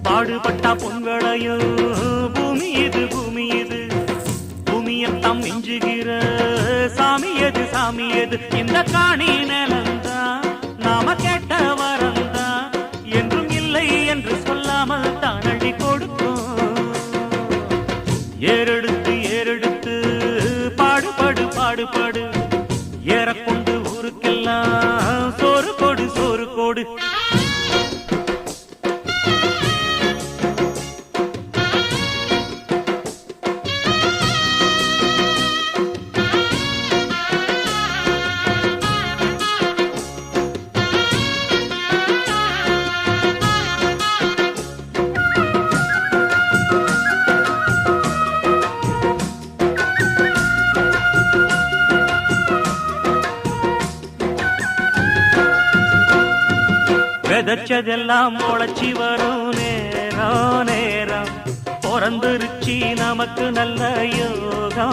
பாடுபட்டா பொங்கலையும் பூமி இது பூமியத்தம் மிஞ்சுகிற சாமி எது இந்த காணி நிலந்தான் நாம கேட்ட வரந்தான் என்றும் இல்லை என்று சொல்லாமல் தான் அள்ளி கொடுக்கும். ஏறெடுத்து பாடுபடு ஏறக்கொண்டு ஊருக்கெல்லாம் சோறு கோடு விதைச்சதெல்லாம் முளைச்சி வரும் நேரம் பிறந்துருச்சி நமக்கு நல்ல யோகம்.